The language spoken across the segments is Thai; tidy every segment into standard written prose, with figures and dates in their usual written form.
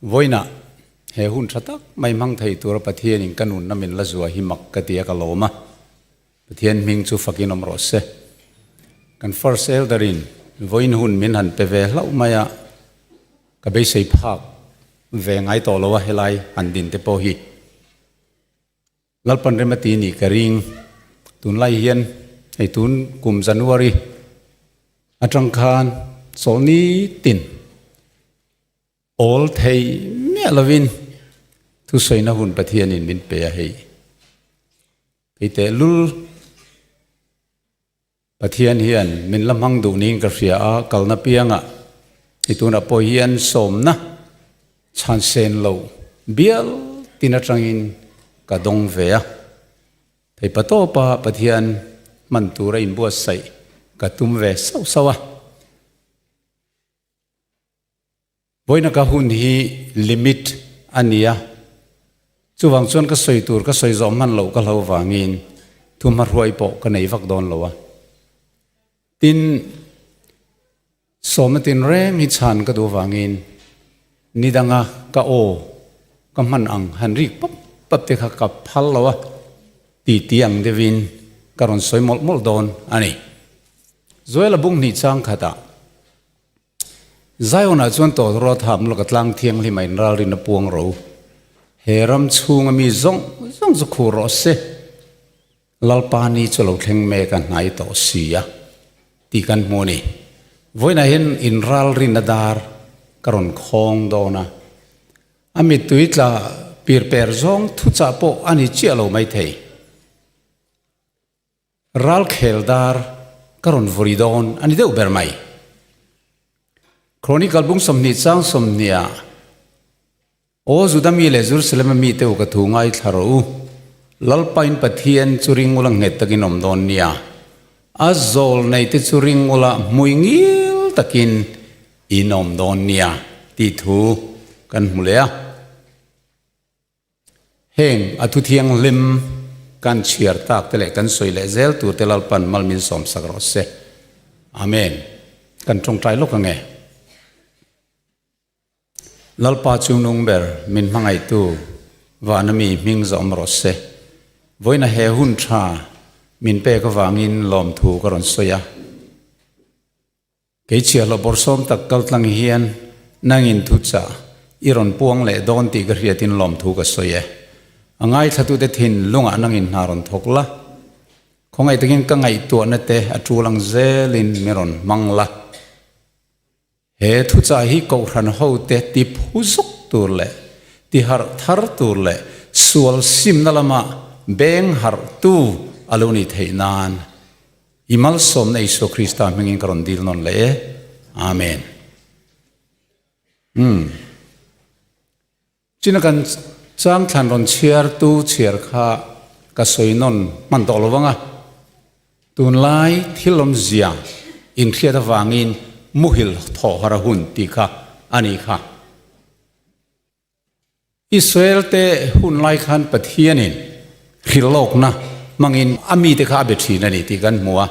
voina he hun thatak mai mang thei tur pathian in kanun namin la zuwa hi mak katia ka loma pathian ming chu fakin om ro se kan first elderin voin hun min han pe ve hlau maya ka be sei phak ve ngai to lo wa helai han din te po hi lalpan remati ni karing tun lai hian hei tun kum January atang khan solni tin all thei me lovin thu soina hun pathian in min pe hei pite lul pathian hian min lamhang du ning ka ria a kalna pianga ituna po hian somna chan sen lo bial tinatangin ka dong vea thei pato pa pathian man tura in bua sai ka tum ve sau sawa voina ka hun hi limit ania chuwang chuan ka soi tur ka soi zom man lo ka lo wangin thuma ruai po ka nei vak don lowa tin somatin rem hi chan ka do wangin nidanga ka o ka man ang hanrik pap pap te kha ka phal lowa ti tiang devin karon soi mol mol don ani zoela bung ni chang khata Zion a chuan to ro tham lo ka tlang thiang li mai ral rin na puang ro heram chunga mi zong zu khu ro se lalpani cholo thleng me kan nai to sia ti kan moni voina hen in ral rin na dar karon khong dona ami tuitla pir per zong thu cha po ani chialo mai thei ral khel dar karon voridon ani deu ber mai Chronicle bung somni chang somnia o zudami le Jerusalem mi te ka thu ngai tharo lalpain pathian churing ulang het takin om don nia azol nei te churing ula muingil takin inom don nia ti thu kan mulea heng atu thiang lim kan chiar tak tele kan soile zel tu te lalpan malmin som sagrose amen kan trong trai lo ka nge lalpa chung nung ber min mangai tu vanami ming zom rose voina he hun tha min pe ka wangin lom thu karon soya ke chia lo borsom tak kal tlang hian nangin thu cha iron puang le don ti ka riatin lom thu ka soye angai thatu te thin lunga nangin naron thokla khongai takin ka ngai tu na te atulang zelin meron mangla he thu cha hi ko ran ho te ti phuzuk tur le ti har thar tur le sual sim nalama beng har tu aluni theinan imal som nei so krista mengin karon dil non le amen chinakan chang than ron chiar tu chiar kha ka soinon man to lowanga tun lai thilom zia in khiata wangin muhil tho harahun ti kha ani kha Israel te hun lai khan pathianin khilok na mangin ami te kha bethi na ni ti kan muwa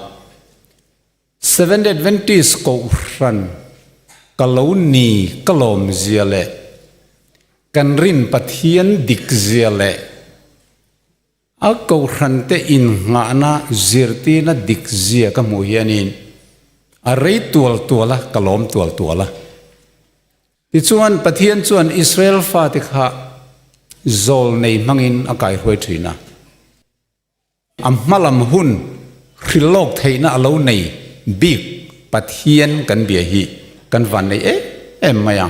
Seventh Adventist ko ran kaloni kalom ziale kan rin pathian dik ziale a ko ran te in nga na zirti na dik zia ka mu hianin arei tuala kalom tuala ti chuan pathian chuan Israel fa te kha zol nei mangin akai hoi thina ammalam hun khrilok theina alo nei big pathian kan bia hi kan van nei em maya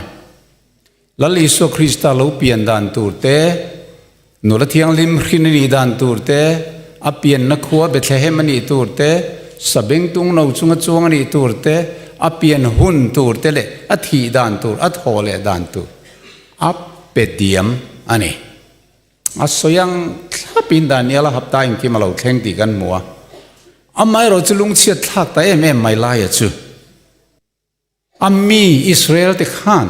lali so krista lo pian dan turte nula thiang lim khrinini dan turte apian na khuwa Bethlehem ani turte sabeng tung no chunga chuang ani turte apian hun turte le athi dan tur athole dan tu apediam ani asoyang thapin daniela hapta in kimalo thleng ti kan muwa amai ro chulung chiat thak ta em mai lai chu ammi Israel te khan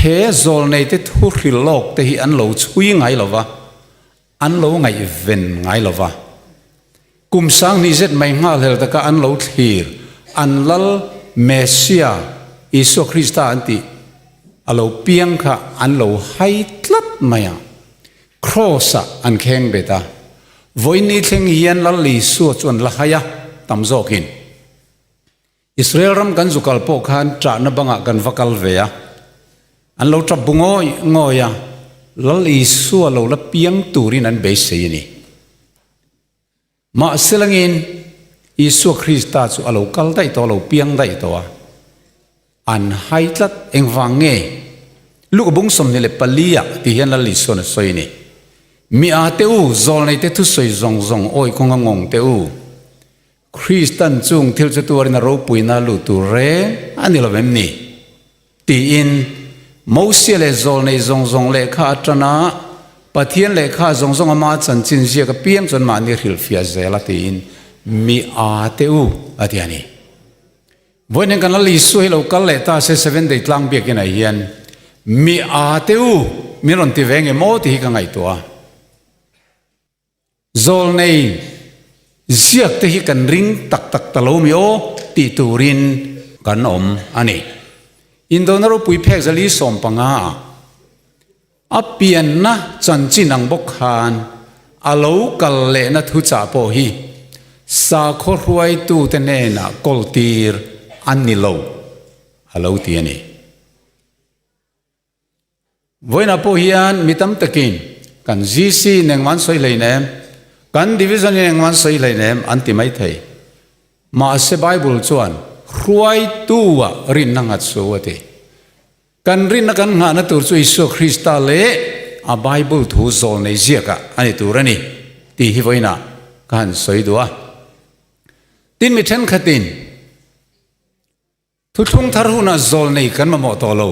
he zol nei te thu khrilok te hi an lo chui ngai lova an lo ngai ven ngai lova kum sang ni zet mai ngal hel ta ka an lo thir an lal Mesia Isu Krista anti อโลเปียงค่ะอันโลให้ตลัดมายังครอสอันแข็งเบตาวันนี้เทงเฮียนละลีสัวจวนละหายะตำโจกินอิสราเอลรำกันจุกลปกขันจ่านบังกันวักลเวียอันเราจับบุงงอยละลีสัวเราละเปียงตูรินันเบสยนี่มาเสลังอินอิสุคริสต์จุเรากัลได้ตัวเราเปียงได้ตัวอันให้ตัดเองฟังเงลูกบุงสมนี่เลปลียที่เห็นละลิสวนสวยนี่มีอาเตอูจอลในเตทุสวยจงโอ้ยคงงงเตอูคริสตันจุงทิลจตัวรินารูปุยนาลูตูเรอันนี้เราแบบนี้ตีอินมอสิเลจอลในจงเลขาจนะปะเทียนเลขาจงอามาจันจินเสียกับเปียงจนมานี่ฮิลฟิอาเซลตีอินมีอาเตอูอันนี้วันนี้กันละลิสวยเรากัลเลต้าเซเว่นเดย์ลังเบียกินไอเฮียนมีอาเตอูมีรอนที่เวงโมที่กันไงตัวโจลในเสียกที่กันริงตักตะลุมิโอติตูรินกันอันนี้อินโดนีเซียปุยเพกจะลิสอมปังอาอเปียนนะจันจินังบกฮานอาลูกัลเลนะทุจ่าโปฮีสาขรวยตูเตเนนะกอลตีร์อันนี้โลอาลูตีนี่วันนั้นพอเฮียนมิตรตะกินกันจีซีหนึ่งวันสวยเลยเนี่ยกันดิวิชันหนึ่งวันสวยเลยเนี่ยอันที่ไม่ไทยมาเสไบเบิลชวนรวยตัวรินนังอัดสวัสดีกันรินนักันงานตัวช่วยสุคริสต์เล่อาไบเบิลทูโซนในเจียกะอันนี้ตัวนี้ที่ฮิวันน่ะกันสวยตัวตินมิเชนขัดินทุกทุ่งทารุณโซนในกันมาหมดตัวโล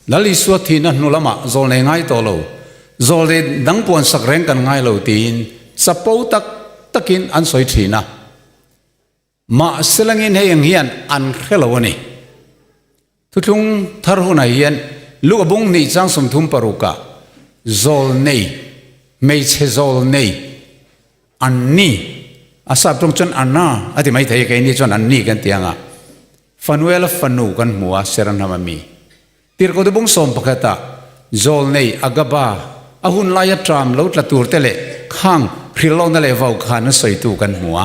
แล้วลิสวทีนั้นนุลมาโจลในง่ายตัวเราโจลในดังปวนสักแรงกันง่ายเราตีนสปอตักกินอันสวยทีนะมาเสลังอินให้ยังเฮียนอันเคลวนี่ทุกทุงทารุณเฮียนลูกบุงนี่จังสมทุมปรุกะโจลในไม่ใช่โจลในอันนี้อาศัยตรงจนอันน่าอธิไม่ไทยกันนี่จนอันนี้กันเตียงอ่ะฟันเวลฟันนูกันหัวเสรันทามามีตีร์ก็ดูบุ้งสมปกติโจลในอากาบาอาหุนลายตรามลุตละตูร์เตเลข้างคริลอนเตเลวาวขานสวยตูกันหัว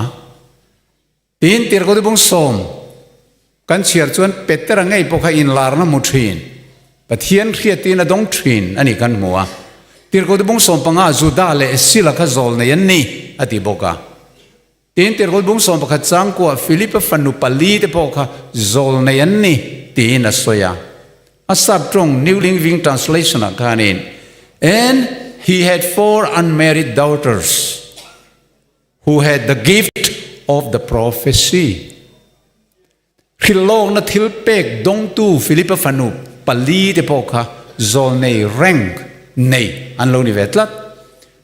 ตีร์ก็ดูบุ้งสมกันเชียร์จวนเป็ดเตระไงพวกอินลาร์นมุทรีนปะเทียนเขียตีนดงทรีนอันนี้กันหัวตีร์ก็ดูบุ้งสมปังอาจูดาเลสิลักโจลในยันนี่อธิบกะตีร์ก็ดูบุ้งสมปกติจังกัวฟิลิปฟันนุปลีเตพวกโจลในยันนี่ตีนสวยAsabtrong New Living Translation akanin, and he had 4 unmarried daughters who had the gift of the prophecy. Hilong na tilpek dong tu Philippa fanu pali te poka zol nei rank nei anlo ni vetlat.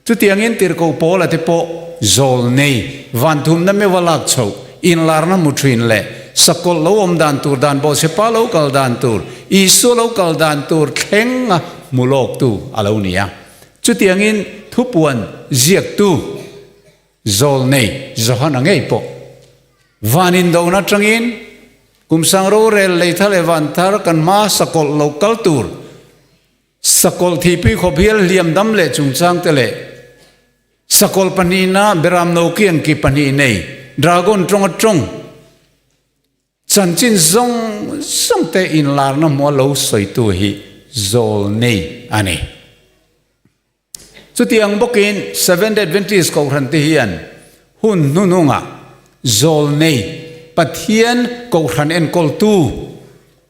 Tu tiangin tirko pola te po zol nei vantum na me walak chau in larna mutrin le. Sakol lo dan tur dan bo sepa lo kal dan tur isu lo kal dan tur kheng mulok tu alo nia chu tiangin thupuan ziak tu zol nei zohan angai po vanin do na trangin kumsang ro rel le thale van thar kan ma sakol lo kal tur sakol thipi khobiel liam dam le chungchang te le sakol panina beram no kian ki pani nei dragon trongจันจินซงเตอินลาร์น้ำมัวเราสวยตัวฮีโจลนี่อันนี้สุดที่อังบอกอิน7 Adventist เขาทันทีอันหุ่นนุ่งอ่ะโจลนี่ปัทเทียนเขาทันเอ็นกอลตู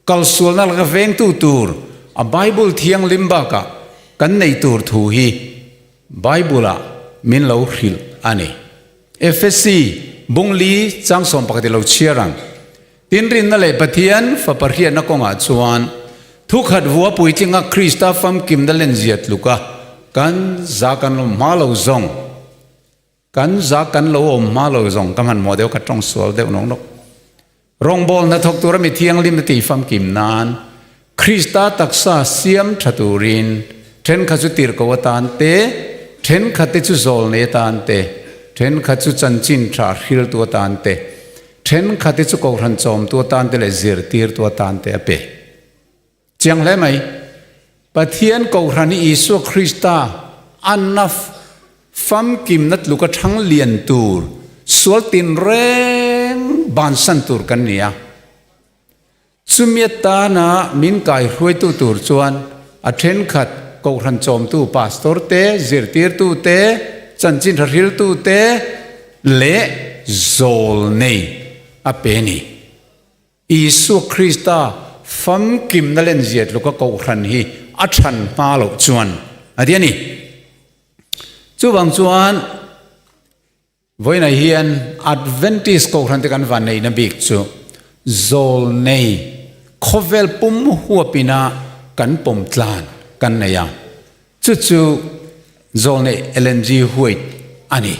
กัลส่วนนั่นก็เวงตูตูร์อ่ะไบเบิลเทียงลิมบากะกันในตูร์ทูฮีไบเบิลอ่ะมินเราฮิลอันนี้ FSC บุงลีจังสมปกติเราเชียรังตินรินนั่นเลยปะเทียนฝ่าปะเทียนนักงาชวนทุกขัดวัวปุยจิงคริสต์ฟัมกิมดัลเลนเจียตลูกะกันจากกันลมมาโลซงกันจากกันลมมาโลซงกำมันโมเดลกัดจงสวลเดวน้องนกรองบอลนักทกตัวมีเทียงลิมตีฟัมกิมนานคริสต์ตักษาเสียมชัตุรินเทนขัดจุติรกวตานเตเทนขัดจุโซลเนตานเตเทนขัดจุจันจินทราฮิลตัวตานเตเช่นขัดที่สุกรันจอมตัวตานเตเลเซียร์ตีร์ตัวตานเตอเป จังเลยไหมปะเทียนกูรันอิสุคริสตาอันนัฟฟัมกิมนัดลูกทั้งเลียนตูร์สวลตินเรงบานสันตูร์กันเนี่ยสุเมียตานะมินกายรวยตูตูร์จวนอัเทนขัดกูรันจอมตูปาสตอร์เตจิรตีร์ตูเตจันจินริลตูเตเละโซลเนอเปนีอิสุคริสตาฟัมกิมนั่นเล่นเจียดลูกก็กูรันฮีอัชันมาลกจวนอันเดียนี่จูบังจวนวันนี้เฮียนอัดเวนติสกูรันที่กันวันนี้นบิกจูโซลเนขเวลปุ่มหัวปีนากันปุ่มตลานกันเนียจู่โซลเนเอลเนจีหวยอันนี้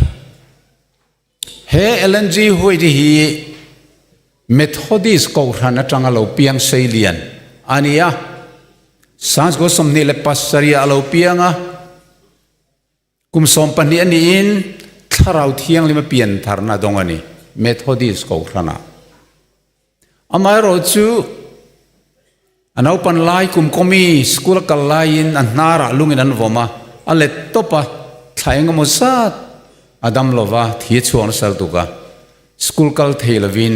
เฮเอลเนจีหวยที่ฮีเมทอดิสกูรันนั่งจังเราเปียงเซเลียนอันนี้อะสังสกุลสมนิเลปัสสริยาเราเปียงอะกุมสมปันนี้อันนี้อินถ้าเราเที่ยงเลยมาเปลี่ยนทาร์นาดงอันนี้เมทอดิสกูรันอะอามาเราจูอันเอาปันไลกุมคอมีสกุลกัลไลน์อันนาระลุงอินันวมาอันเล็ดตบะทายงมุสัตอดัมโลวาที่ชวนสัลตุกะสกุลกัลเทลวิน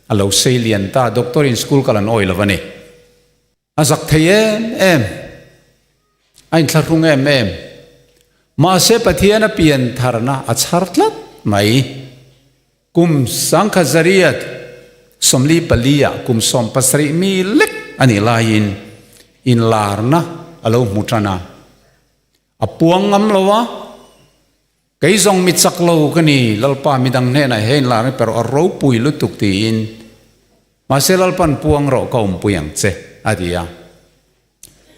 อันเราเซเลียนตาด็อกเตอร์อินสกุลกัลอันออยลวันนี้อาศักเทียมไอ้ทารุงมาเสพเทียนเปลี่ยนทารณะอัจฉริยะไหมกุมสังขจริยะสมลีปลียกุมสมปัสริมีเล็กอันนี้ลายินลาร์นะอโลมุตนาอปวงงำลวะไก่ซองมิจักโลกันนี่ลลปามิดังเนน่ะเห็นลาร์นี่peroอรูปุยลุตุกตีนมาเสลลปันปวงเราก็ปุยงเจอดียา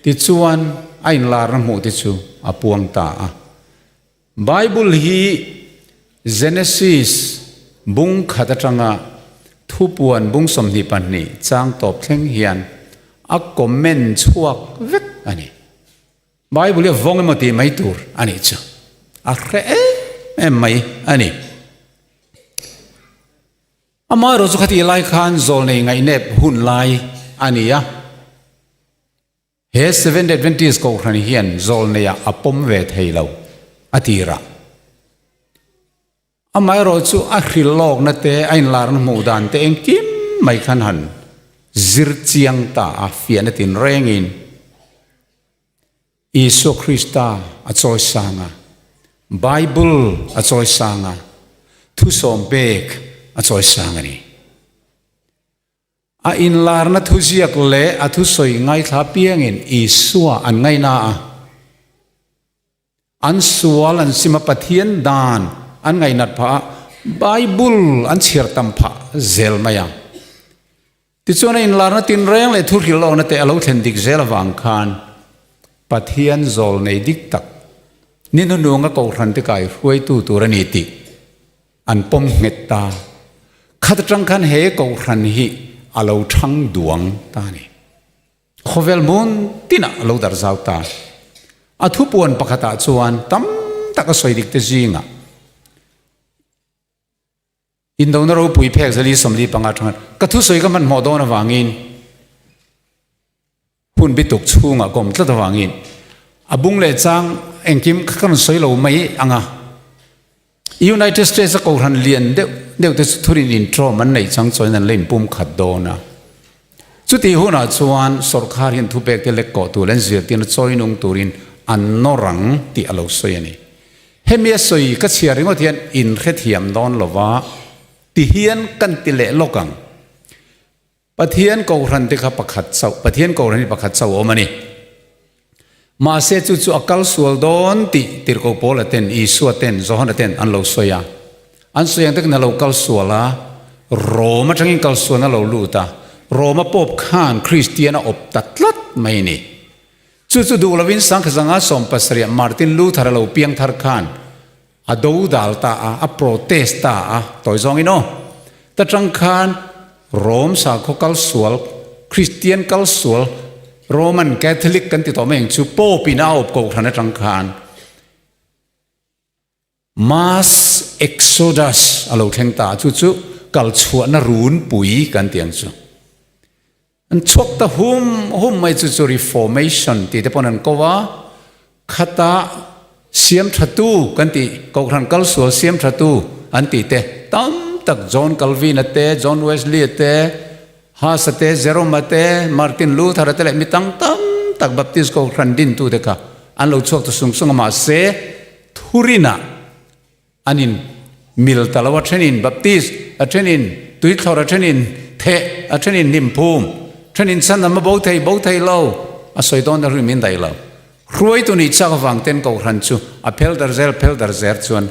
ติดชวนไอ้ลาร์นมูติดชูอปวงตาไบเบิลฮีเจเนซิสบุงขัดจังะทุบวนบุงสมนิปันนี่จางตอบเพ่งเฮียนอักคอมเมนชวกเวกอันนี้ไบเบิลเรียกวงมาตีไม่ตูร์อันนี้จ้ะอะไรไม่อันนี้อามาเราจะขัดไล่ขันโซลในไงเน็บหุ่นไล่อันนี้อะเฮสเวนเดดเวนติสกูรันเฮียนโซลเนี่ยอปมเวทให้เราอธิระอามาเราจะอัคริลอกนั่นเตะไอ้ลาร์นมูดานเตะเองกิมไม่ขันหันจิรเจียงตาฟิอันตินเร่งินอิสุคริสตาอัจอยสังะไบเบิลอัจอยสังะทุสอมเบกอัจอยสังะนี่อินลาร์นทุจิยกเล่อทุสอยไงท้าเปียงินอิสุอันไงนาอันสวลอันสิมาปะเทียนดานอันไงนัดพระไบเบิลอันเชียร์ตัมพะเซลมายังที่ส่วนอินลาร์นตินเร่งเลยทุกที่เรานั่นแต่เราเห็นดิกเซลวังคานปะเทียนโซลในดิกตักนี่นุ่งก็รันติกายรวยตู้ตัวนิติอันปมเงตาขัดจังคันเฮก็รันฮีอาเราทั้งดวงตานี่ขเวลมุนตินะเราดาร์ซาวตาอาทุปวนปะขตาจวนตั้มตักสวยดิกเตจิงะอินโดนีเซียปุยเพกจะลีสมลีปังอาทังกระทุสวยก็มันหมอโดนวางินหุ่นบิตุกชูงะกลมตะวางินอาบุงเลจังเอ็งกิมขันสวยเราไม่อ่างะยูไนเต็ดสเตทส์ก็รันเลียนเดี๋ยวจะทุรินอินโทรมันในจังสวยนั้นเล่นปุ่มขัดโดนะสุดที่หัวหน้าชวนสรคารินทุเบกเตเล็กก่อตัวเล่นเสียที่นจอยนุ่งตัวรินอันนรังที่อโลสวยนี่เฮมีสวยก็เชียร์ริงว่าเทียนอินเทียมดอนหรอวะที่เฮียนกันติเลโลกังปะเทียนกูรันติขับประคัดเสาปะเทียนกูรันติประคัดเสาโอมันนี่มาเสจุจุอักลสวลดอนติร์โกโปลเตนอีสัวเตนโซฮันเตนอันโลสวยอันสวยยังตึกนั่นเรากัลสวละโรมาจังยิงกัลสวนั่นเราลูตาโรมาปบข้านคริสเตียนอบตัดลัดไม่นี่จู่ๆดูลวินสังขสังอาสมปัสเรียมาร์ตินลูธาร์เราเปียงทาร์คานอดูดัลตาอโปรเตสตาตัวจงอินโนแต่จังคานโรมสาขกัลสวลคริสเตียนกัลสวลโรมันแคทอลิกกันติดต่อเองชูโปปีนาอบโกทันจังคานมาสเอ็กโซดัสอโลเทงตาจู่ๆกัลชัวนรูนปุยกันเตียงจู อันชกตะหุ่มไม่จุจุ reformation ตีแต่ปนันก็ว่าขตาเสียมทัตูกันตีก็ครันกัลสัวเสียมทัตูอันตีเตตั้มตักจอห์นกัลวินเตจอห์นเวสลีย์เตฮาสเตเจโรมเตมาร์ตินลูเทอร์เตเลมิตั้งตั้มตักบัพติสก็ครันดินตูเดกะอันเราชกตะสุงมาเสทุรินะอันนินมิลตาลาวะเทนินบัพติสอัเทนินตุยทอร์เทนินเทอัเทนินนิมพูมเทนินสันนามะโบไทยเล่าอาศัยตอนนั้นริมินได้เล่ารวยตัวนี้จากฟังเต้นก็ครันชูอเพลดาร์เซลชวน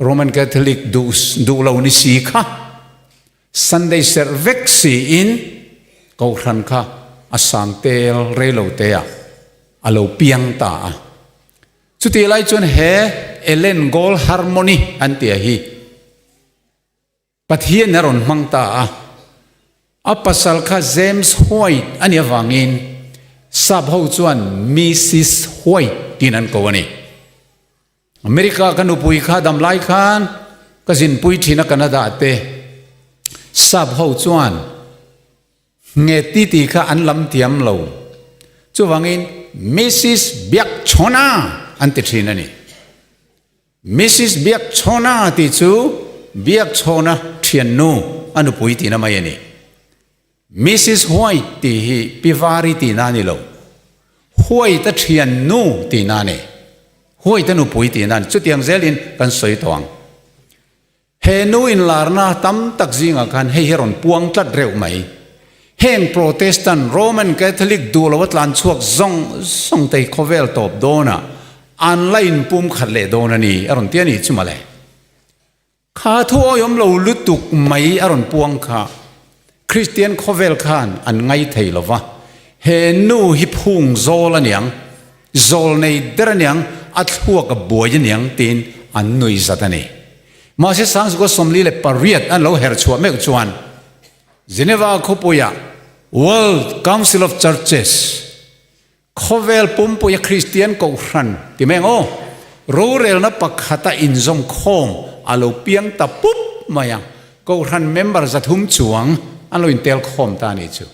โรมันคาทอลิกดูเล่านิสีค่ะ Sunday service อินก็ครันค่ะอาสังเตลเรโลเตียอาโลเปียงตาสุดที่ไล่ชวนเฮเอเลนโกลฮาร์โมนีอันเตียฮีปัทเฮียนรอนมังตาอัปปัสสัลค่ะเจมส์ฮอยอันนี้ฟังอินสับหูจวนมิสซิสฮอยที่นั่นก็วันนี้อเมริกากันอุปุยข้าดำไล่ขันก็สินปุยที่นักแคนาดาเตสับหูจวนเงตีข้าอันลำเทียมเราจู่ฟังอินมิสซิสเบียกชนาอันติดที่นั่นนี่มิสซิสเบียกชนาที่จู่เบียกชนาเทียนนูอันอุปุยที่นั่นมาอย่างนี้มิสซิสฮวยที่พิวารีที่นั่นนี่เราฮวยตะเทียนนูที่นั่นนี่ฮวยตะนูปุยที่นั่นจุดยังเซลินกันสวยตวงเฮนูอินลาร์นาตั้มตักจิงอาการเฮฮิรอนปวงตัดเร็วไหมเฮงโปรเตสแตนต์โรมันคาทอลิกดูลวัตลันชวกส่งไตโคเวลตบโดนะอันไลน์ปุ่มขัดเลโดนะนี่อรอนเตียนี่จุมาเลยข้าทั่วยมเราลุตุกไหมอรอนปวงข้าคริสเตียนโคเวลขานอันไงไทยลวะเฮนูฮิพุงโซลเนียงโซลในเดรเนียงอัดหัวกับบัวเนียงตีนอันนุยสัตนีมาเสสังสกุสมลีเลปารีดอันเราเฮร์ชัวเมกจวนเจนีวาคุปยา World Council of Churches โคเวลปุ่มปุยคริสเตียนกูรันที่แม่งโอ้รู้เรื่องนับปักขัดอินซงคมอาลูเปียงตะปุ๊บมายังกูรันเมมเบอร์จะทุ่มจวงอันเราอินเทลคอมตานี่จู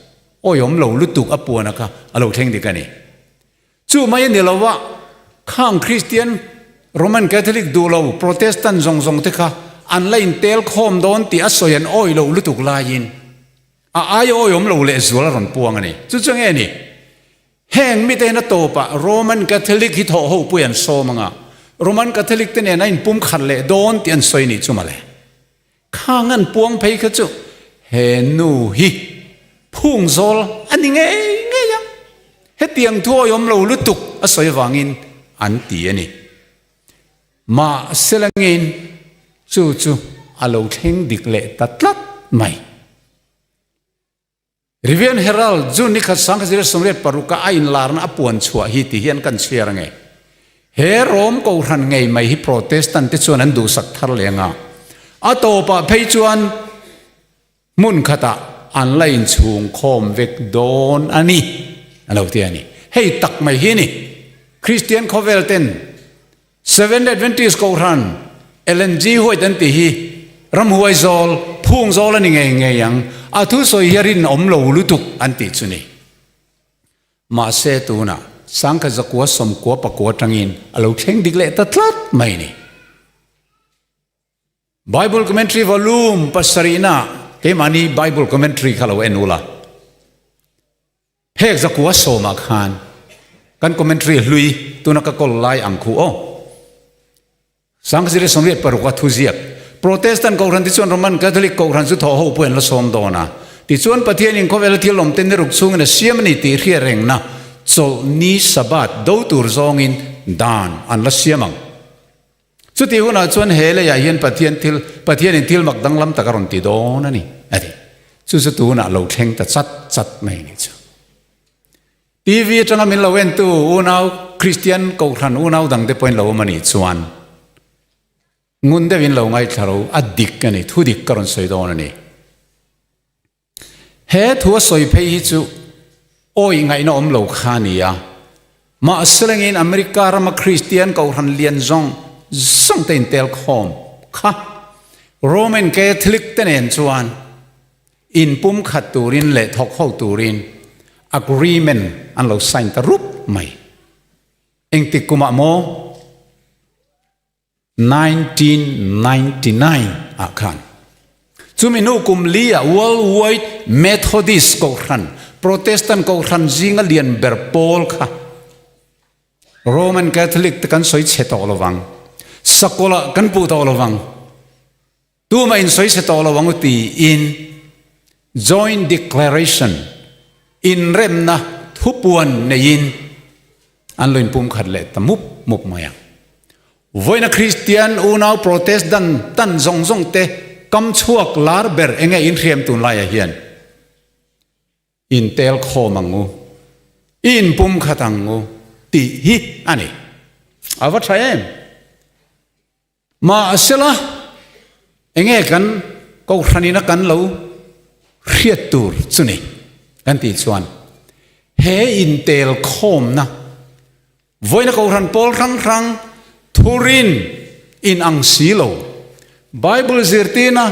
โอ้ยมเราลุตุกอปัวนะคะอันเราเท่งดีกันนี่จูไม่ยันเดียวเราว่าข้างคริสเตียนโรมันคาทอลิกดูเราโปรเตสแตนต์ทรงเถอะค่ะอันเราอินเทลคอมโดนตีอัศยันโอ้ยเราลุตุกลายินอายโอ้ยมเราเลสวลรอนปวงอันนี้จู่จังเงี้ยนี่แห่งมิเตนโตปะโรมันคาทอลิกฮิตโฮปุยันโซมังอ่ะโรมันคาทอลิกเตเนี่ยนั่นปุ่มขัดเลยโดนตีอันซอยนี่จูมาเลยข้างนั้นปวงไปขจูเฮนูฮิพุ่งโซลอันนี้ไงยังเฮตียงทั่วยมเราลุตุกอาศัยวังอินอันตีอันนี้มาเสลังอินจู่อาเราเท่งดิกเละตัดลัดไม่รีเวียนเฮรัลจูนิคัสสังคสิเรสมเร็จปรุกะอินลาร์นอปวนชัวฮิติเฮียนกันเชียร์ไงเฮโรมก็รันไงไม่ฮิโปรเตสแตนต์ที่ชวนนั้นดูสักทาร์เลงอ่ะอัตโตปะเพยจวนมุนขตาอันไลน์ชูงคมเวกโดนอันนี้เราเตียนี่ให้ตักไม่เห็นนี่คริสเตียนคอเวลเทนเซเว่นเดดเวนติสก็รันเอเลนจีหวยตันตีฮีรำหวยโซลพุ่งโซลนี่ไงยังอาทุสอยเฮรินอมโลลุตุกอันติจุนีมาเซตูน่ะสังกัจกัวสมกัวปะกัวจังอินเราเช่งดิกเละตัดลัดไม่นี่ Bible Commentary Volume ปัสรีน่าเทมานี Bible Commentary ข้าเราเอ็นูละเฮกจักวัวโซมาคานกัน Commentary ลุยตัวนักกอลไลอังคูโอสังกัจสมเด็จปรุกทุเซียกโปรเตสแตนต์ก็รันที่ส่วนโรมันคาทอลิกก็รันสุดท้อหูเพื่อนละสมโดนะที่ส่วนประเทศนี้ก็เวลาที่ลมเต็นในรุกซุงเนี่ยเสียมันนี่ตีเรียเร่งนะโซนี้สบัดดูตัวซองอินดานอันละเสียมังสุดที่หัวหน้าส่วนเฮเลยอยากเห็นประเทศนี้ที่มักดังลำตะการันตีโดนั่นนี่อะไรสุดที่หัวหน้าเราเท่งแต่จัดไม่นี่จ้ะทีวีจังมินเราเว้นตัวหัวหน้าคริสเตียนก็รันหัวหน้าดังเดปอยน์เรามันนี่ส่วนงุนเดวินเราไงทารุอดิกกันนี่ทุดิกการันสวยโดนนี่เฮทัวสวยเพย์จูโอ้ยไงน้อมเราขานี่อะมาสลังอินอเมริการามาคริสเตียนก็รันเลียนส่งเต็นเตลคอมค่ะโรมันคาทอลิกเต็นจวนอินปุ่มขัดตูรินเละทอกเข้าตูริน agreement อันเราสัญตรุปไม่เองติกุมะโม1999อาคารจุมินุกุมลีย worldwide Methodist ก็ครัน Protestant ก็ครันจิงเลียนเบอร์โปลค่ะ Roman Catholic ตะกันสวยเชตอลวังสกุลกันปูตอลวังตัวมาอินสวยเชตอลวังอุตี in joint declaration in เริ่มนะทุบวันในยินอันลุนปุ่มขัดเละตมุบมุบมาอย่างวันนักคริสเตียนอุณาโปรเตสต์ดันตันซงเตกำชวกลาร์เบอร์เองอินเรียมตุนลายเฮียนอินเตลโคมังงูอินปุ่มขัดังงูตีฮิอันนี้อาวัตชัยมาเสละเองกันก็ครันินักกันเราเรียดตูร์สุนีกันตีชวนเฮอินเตลโคมนะวันนักครันปอลครั้งทูรินอินอังซีโลไบเบิลซิร์ตีนะ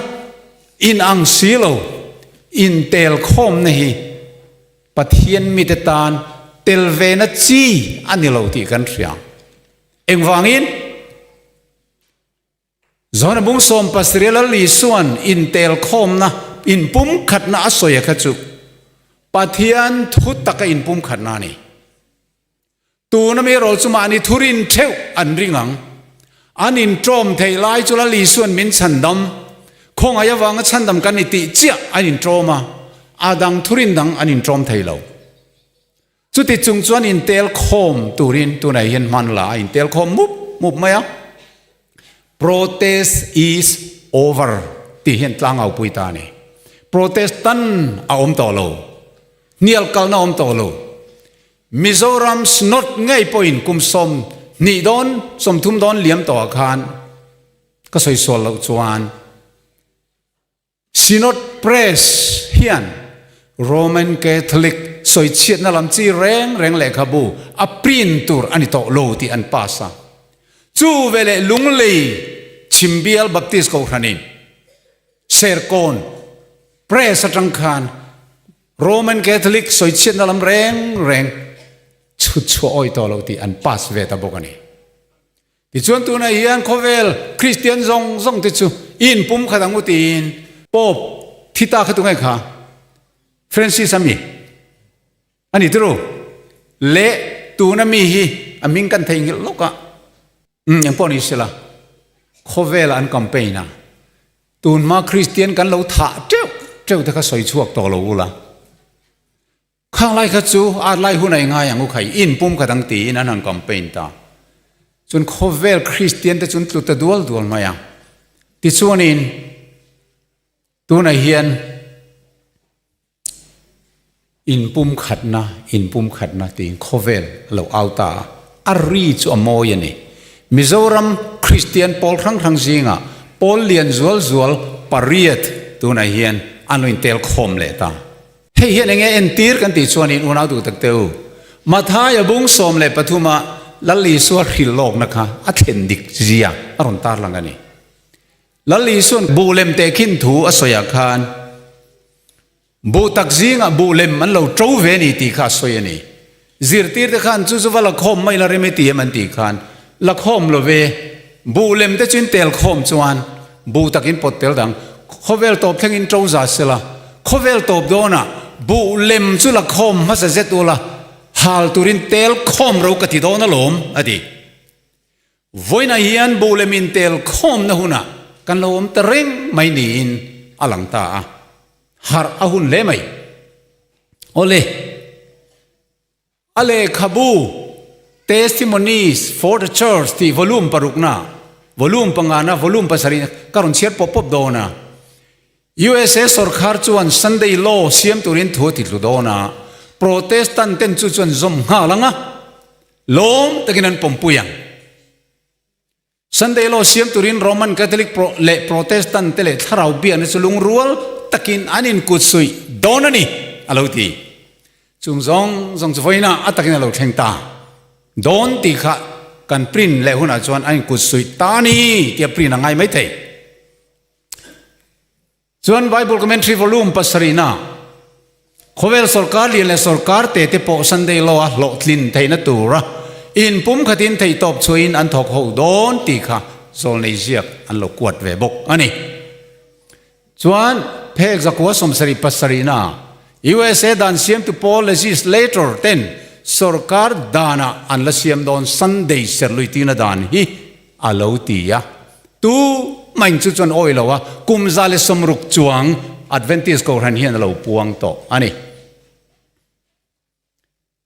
อินอังซีโลอินเตลคอมนี่ปะเทียนมิตรตานเตลเวนัจีอันนี้เราที่กันเสียงเอ็งฟังอินจอนบุ้งสมปัสเรียลลีส่วนอินเตลคอมนะอินปุ่มขัดนาสวยขจุปะเทียนทุตตะกอินปุ่มขัดนานี่ตัวนั้นมีเราจุมานี่ทุรินเทวอันริงังอันอินโจมเทไลจุลลีส่วนมินชันดำคงอายวังชันดำกันนิติเจียอันอินโจมาอาดังทุรินดังอันอินโจมเทเลวจุดที่จุงจวนอินเตลคอมตุรินตัวไหนเห็นมันละอินเตลคอมมุบไหมอ่ะ protest is over ที่เห็นตั้งเอาปุยตานี่ protestant เอาต่อโลเนียลกัลน่าต่อโลมิโซรัมสโนดง่ายปอยน์กุมสมนี่ดอนสมทุมดอนเลี้ยมต่ออาคารก็สวยสวยแล้วจวนซิโนดเพรสเฮียนโรมันแคทอลิกสวยเชียดนั่นลำจีแรงเล็กขบูอัปรินตูร์อันนี้โตโลที่อันปัสสะจูเวเลลุงลีชิมเบียลบัพติสก็ครันินเซอร์โกนเพรสจังคานโรมันแคทอลิกสวยเชียดนั่นลำแรงชุดชัวอ้อยต่อเราที่อันปัสเวตาบอกนี่ที่ชวนตัวนั้นยันโคเวลคริสเตียนซงติดชูอินปุ่มขัดังอุตินป๊อบทิตาขัดตรงไหนคะเฟรนซิสอามีอันนี้รู้เละตัวนั้นมีฮีอามิงกันเทงโลกะยังพอนี้สิละโคเวลอันกัมเปญนะตัวมาคริสเตียนกันเราถ่าเจ้าแต่ก็สวยชั่วต่อเราละข้างไล่ขจูอาไล่หุ่นไอ้ง่ายอย่างกูไข่อินปุ่มขัดังตีนั่นนังกัมเปญตาจนโคเวลคริสเตียนแต่จนตุตดวลมาอย่างที่ส่วนอินตัวไหนเฮียนอินปุ่มขัดนะตีโคเวลเราเอาตาอารีจูอโมยนี่มิโซรัมคริสเตียนปอลครั้งจิงอ่ะปอลเลียนจวลปารีตตัวไหนเฮียนอันนู้นเตลคอมเลยตาเฮียนยังไงเอ็นตีร์กันติดส่วนอินอุณาดูตักเตวมาท้ายบุ้งสมเลยปฐุมาลัลลีส่วนหิลโลกนะคะอัฐเนดิกเจียอรุณตาลังกันนี่ลัลลีส่วนบูเลมเตคินถูอสยาคานบูตักจิงอ่ะบูเลมมันเราโจเวนีตีข้าสวยนี่จิรตีร์ตะขันจู่ๆว่าละคมไม่ละเรมิตีมันตีขันละคมละเวบูเลมเตจินเตลคมจวนบูตักินปดเตลดังเขาเวลตบทั้งอินโจซาเซละเขาเวลตบโดนะบูเลมจู่ละคมมาเสร็จตัวละฮัลตูรินเตลคอมเรากติโดนะลมอดีวันนั้นยันบูเลมินเตลคอมนะหุนะกันลมตะเร่งไม่หนีนอลังตาฮาร์อาหุนเล่ไม่โอเลขบู testimonies for the church ที่วอลุ่มปรุกนะวอลุ่มปังงานะวอลุ่มภาษารินการุนเชียร์ปบโดนะ USA สรคาร์จวน Sunday law เสียมตุรินทัวติดลุโดนะโปรเตสแตนต์เต็นจุจวนซมหาลังอ่ะล้มตะกินันปมปุยังสันเดโลเซียมตุรินโรมันคาทอลิกเละโปรเตสแตนต์เตเละทาราวเบียนสุลุงรัวตะกินอันนินกุดสุยโดนนี่อารมณ์ที่จุงซงจะไฟน่ะอัตตะกินเราเข่งตาโดนตีขะกันปรินเละหุ่นอาจวนอันกุดสุยตานี่เตียปรินอะไรไม่เทส่วนไบเบิลคอมเมนทรีวอลุ่มปัสรีน่า khovel sarkar lian le sarkar te po Sunday lo a lo tlin theina tura in pum khatin thei top chuin an thok ho don ti kha zol nei ziak an lo kuat ve bok ani chuan phek zakwa somsari pasarina USA dan siam to Paul legislator ten sarkar dana an la siam don Sunday serluitina dan hi alo tia tu main chu chon oi lawa kumzale somruk chuang Adventist ko ran hian lo puang to ani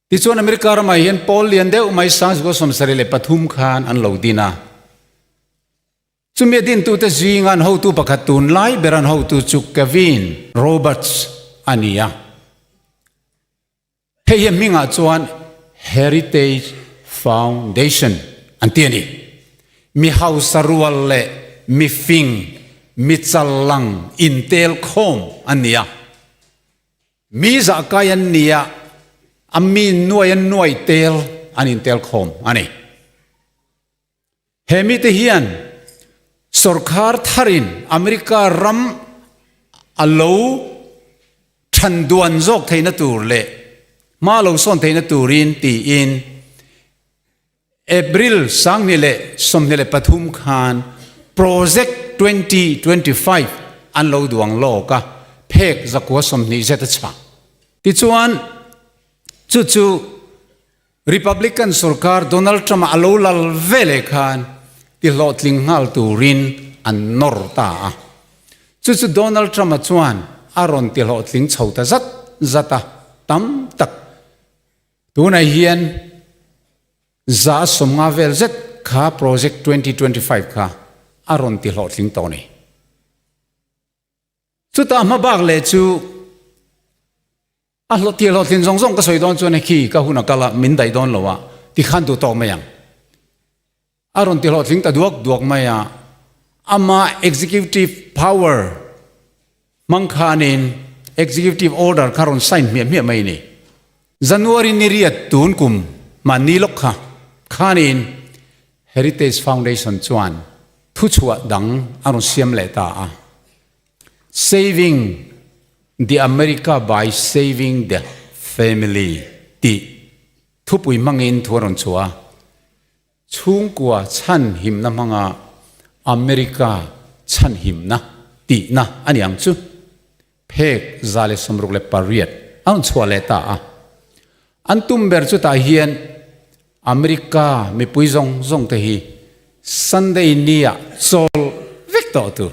ti chuan America ra mai hian Paul lian deu mai sang go somsari le Pathum Khan an lo dina chumi din tu te zingan ho tu pakhatun lai beran ho tu chuk Kevin Roberts ania hei minga chuan Heritage Foundation antiani mi hausarual le mi fing mi chalang intel khom ania mi za kayan nia ami nuai tel an intel khom ani hemi te hian sarkar tharin America ram alo thanduan jok theina tur le ma lo son theina turin ti in April sang ni le som ni le Pathum Khan project 2025 an lo duang lo ka phek zakwa som ni zeta cha ti chuan chu Republican sarkar Donald Trump alo lal vele khan ti lotling ngal turin an norta chu Donald Trump chuan aron ti lotling chhota zata tam tak tunai hian za somnga vel zet kha project 2025 kha aron ti lotling to ni chu ta ma bak le chu a lo ti lotling zong ka soi don chu ne khi ka huna kala min dai don lowa ti khan tu to mayang aron ti lotling ta duak maya ama executive power mangkhanin executive order karon sign mi mai ni January ni riat tun kum manilok kha khanin Heritage Foundation chuan thu chua dang aron siam le ta saving the America by saving the family ti thupui mangin thuron chua chung kwa chan him na manga America chan him na ti na ani ang chu phek zale somruk le pariat an chua le ta antum ber chu ta hian America mi pui zong te hi Sunday nia sol victor tur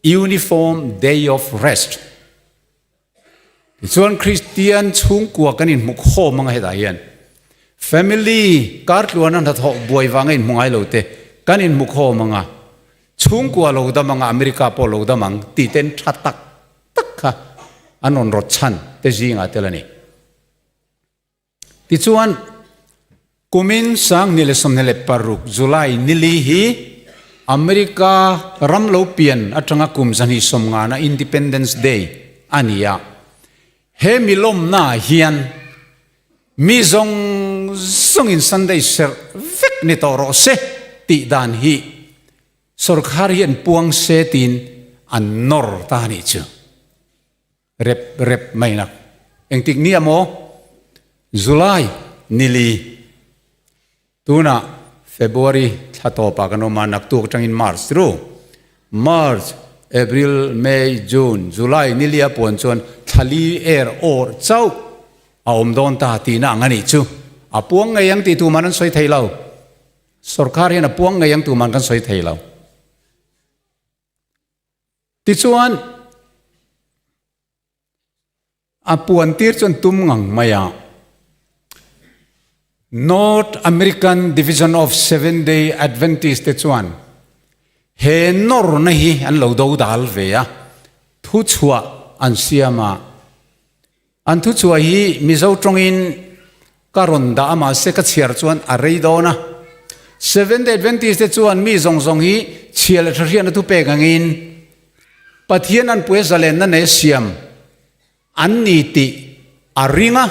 uniform day of rest chuan Christian chung kwa kanin muk kho manga heta hian family kar tluan an tho boi wangain mungai lote kanin muk kho manga chung kwa lo da manga America po lo da mang ti ten thatak tak kha anon rot chan te jinga telani ti chuan kumin sang nile somnele paruk July nili hi America ramlo pian atanga kumzani somnga na Independence Day ania he milom na hian mi zong in Sunday ser vek ni toro se ti dan hi sarkar hian puang se tin an nor ta ni chu rep mai nak engtik ni amo July nili tuna February thato pa kano manak tu tang in March April May June July nilia pon chon thali air or chau aom don ta ti na ngani chu apuang ngayang ti tu manan soi thailau sarkar hian apuang ngayang tu man kan soi thailau ti chuan apuan tir chon tum ngang maya North American Division of Seventh-day Adventist te chuan he nor na hi an lo do dal ve ya thu chua an siama an thu chua hi mizo tongin karon da ama se ka chiar chuan a rei do na Seventh-day Adventist te chuan mi zong hi chial thrian tu pe gangin pathian an pue zalen na ne siam an ni ti aringa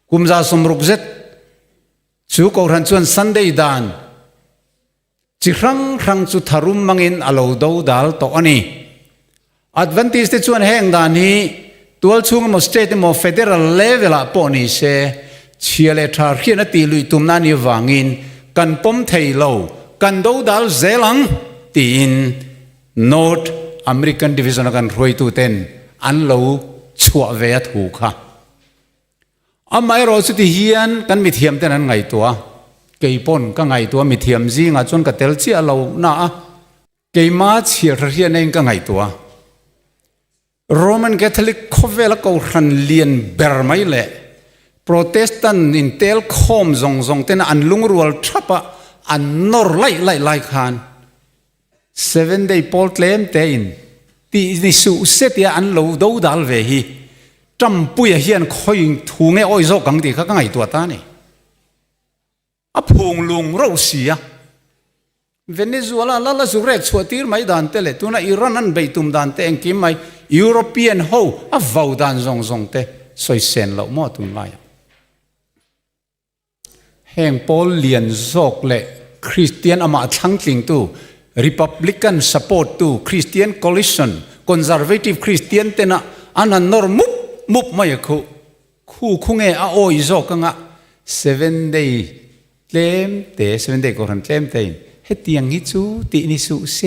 kumza somruk zet chu ko ran chuan Sunday dan chi rang chu tharum mangin alo do dal to ani Adventist te chuan heng dan hi ตัวช่วงมอสเตทมอเฟเดอรัลเลเวลปอนิเซเชียเลทาร์เขียนตีลุยตุมนานิวางินกันปมเทยโลกันดูดัลเซลังตีนนอร์ทอเมริกันดิวิชั่นกันรวยตุเต็นอันโลชัวเวียถูกค่ะอาไม่รอสุดที่เฮียนกันมิเทียมแต่นั้นไงตัวเกี่ยปนก็ไงตัวมิเทียมซีงาจนกับเตลเชียเราหน้าเกี่ยมาเชียร์เฮียนเองก็ไงตัวโรมันคาทอลิกเขาเวลาเขาหันเลียนเบอร์ไม่เละโปรเตสแตนต์อินเทลคอมซงเต็นอันลุงรัวทับอันนอร์ไล่ขัน 7 day พอลเลมเตอินที่นิสุเซตีอันโลดูดัลเวฮีจำปุยเฮียนคอยถูงเงอ้อยโซกังตีข้างไงตัวตานี่อพงลุงเราเสียเวเนซุเอลาลาสุเรกสวตีร์ไม่ดันเตเลตัวน่ะอิรันนั้นไปตุมดันเตงกิมไม่ยุโรปียนโฮอฟาวดันซงเตสวยเซนเราหมดตุนไลแห่งปอลเลียนโซกเละคริสเตียนอามาทั้งจริงตู้ริพับลิกันสปอร์ตตู้คริสเตียนคอลลิชันคอนเซอร์เวทีฟคริสเตียนเตนะอันนั้นนอร์มุบไม่คู่คงเออโอยโซกังอ่ะ7 day เลมเต7 day ก็รันเลมเตนเฮตียงฮิจูตีนิสุเซ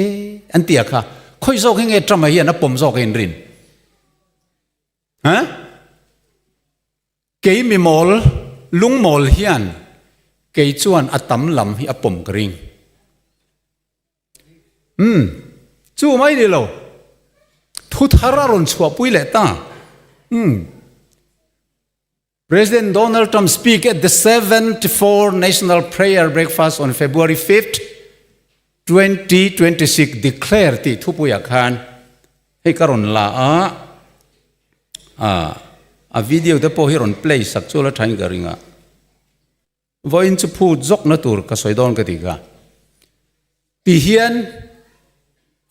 อันเตียค่ะคอยโซกังเอทำไมเฮียนะผมโซกังรินฮะเกยมีมอลลุงมอลเฮียนเกยจวนอัตมลำฮิอปมกริงจูไม่ดีโลทุทารารอนชัวปุยเลต้าPresident Donald Trump speak at the 74th National Prayer Breakfast on February 5th, 2026 declare ที่ทุปุยอาคารให้กรณลาวิดีโอเดปโอฮิรอนเพลย์สักชั่วละทันกริงะว่าอินจะพูดจกนัตุรก็สวยดอนกันดีกว่าที่เฮียน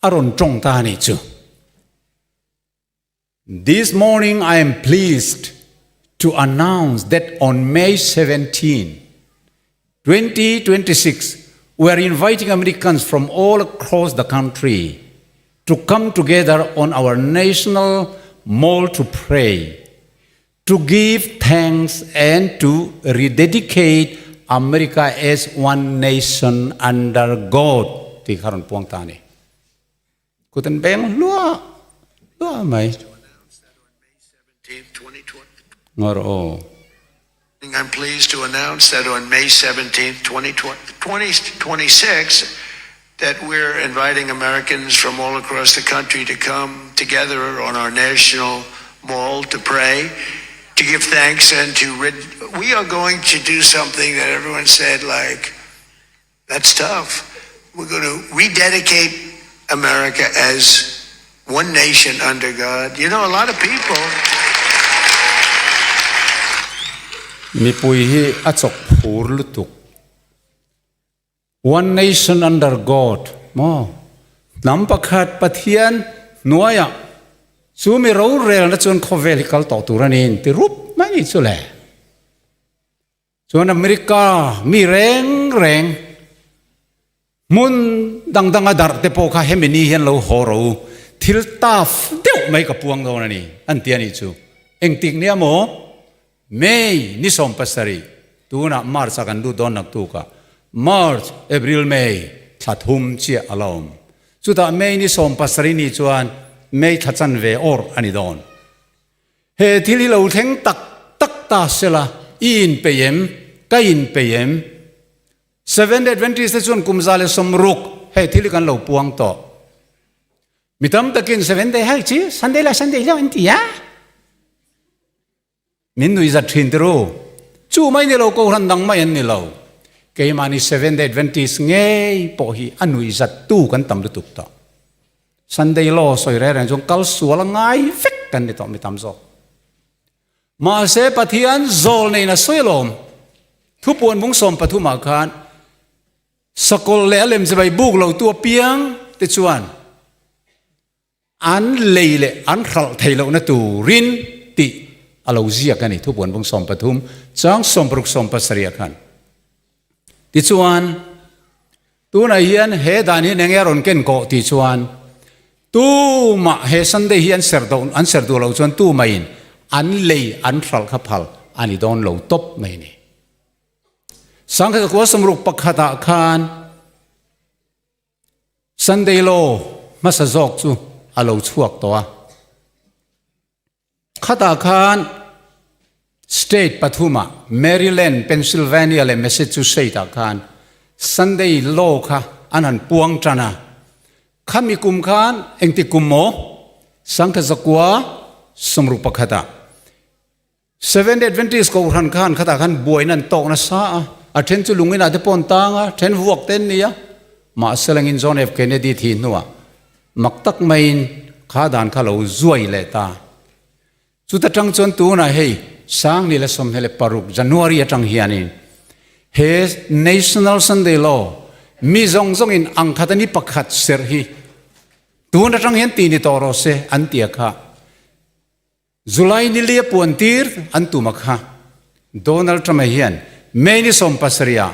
อารมณ์ตรงตานี่จู This morning I am pleased to announce that on May 17, 2026, we are inviting Americans from all across the country to come together on our national mall to pray, to give thanks and to rededicate America as one nation under God. ที่ขารอนพวงตานี่กูตันแบงลัวไหมI'm pleased to announce that on May 17th, 2026, that we're inviting Americans from all across the country to come together on our national mall to pray, to give thanks, and we are going to do something that everyone said, like, that's tough. We're going to rededicate America as one nation under God. You know, a lot of people... มีปุยที่อัจฉริพูรลุตุก One nation under God มอนำประกาศปะเทียนหน่วยซูมีรู้เรื่องและจนเขาเวลิกัลต่อตัวนี้ที่รูปไม่นี่สุดเลยส่วนอเมริกามีแรงมุนดังอดาร์เตโปคาเฮมินีเห็นเราหัวเราทิลตาฟเดียวไม่กับพวงตัวนี้อันเตียนี่จูเอ็งติกเนี่ยโมMay นิสมปัสรีตัวน่ะมาร์ชกันดูดอนนักตัวก็มาร์ชเอพริลเมย์ทัดหุมเชียอารมณ์สุดท้ายเมย์นิสมปัสรีนี่ชวนเมย์ทัดจันเวอร์อันนี้ดอนเฮที่เราเทงตักตาเสละอินเปยมก็อินเปยม7 day 20ชวนกุมซาเลสมรุกเฮที่เรากันเราปวงต่อมิตรตะกิน7 day ให้ชีสันเดย์ละอันที่ยามินดูอิจัดทินเตอร์จู่ไม่เนี่ยเราก็รันดังไม่เห็นเนี่ยเราเกี่ยมานี่7 day 20เงยพอฮีอันดูอิจัดตู้กันตำรุตุกต่อสันเดย์โลสวยแรงจงกัลสัวละง่ายฟิกกันเนี่ยต่อไม่ตำโซมาเสปะเทียนโซลในน่ะสวยลมทุบปวนมุงสมปะทุมาคานสกลเล่เล่มจะไปบุกเราตัวเปียงติดชวนอันเล่เล่อันขัลไทยเราเนี่ยตัวรินติเราเสียกันนี่ทุกวันพงสมปฐุมจังสมปรุกสมปัสริยกันติชวนตัวนายเฮียนเฮดานี่เนงยารอนเก่นโกติชวนตัวมาเฮสันเดเฮียนเสร์ดอันเสร์ดเราชวนตัวมาอิน อันเลยอันทรัลขับพัลอันนี้โดนเราตบไม่นี่สังเกตว่าสมรุปปักขัดอาคารซันเดโลมาสะจอกจูอาเราชวกตัวขัดอาคารสเตทปทุมะแมริแลนด์เพนซิลเวเนียและแมสซาชูเซตส์อาคารซันเดโลค่ะอันนั้นปวงจันนะข้ามีกุมขานเองติกุมโมสังเกตว่าสมรุปปักขัดา7 Adventist ก็รันขานขัดอาคารบวยนั่นโตนะซาอาเทนจุลุงอินาเตปอนตางเทนวกเตนนี่มาเซลังอินจอนเอฟเคนเนดีทีนัวมักตักไม่ข้าดานข้าเราจวยเลตาสุดท้งจนตัวน่ะเฮ้สังนี่ละสมเหลปารุกจันวารีจังเฮียนินเฮ National Sunday Law มีจงอินอังคัดนี้ปักขัดเสียฮีตัวน่ะจังเฮียนตีนี่ต่อรอเซอันเตียค่ะจุลัยนี่เลียปวนตีร์อันตุมักฮะโดนัลด์ทรัมป์เฮียนเมนิสมปัสริยา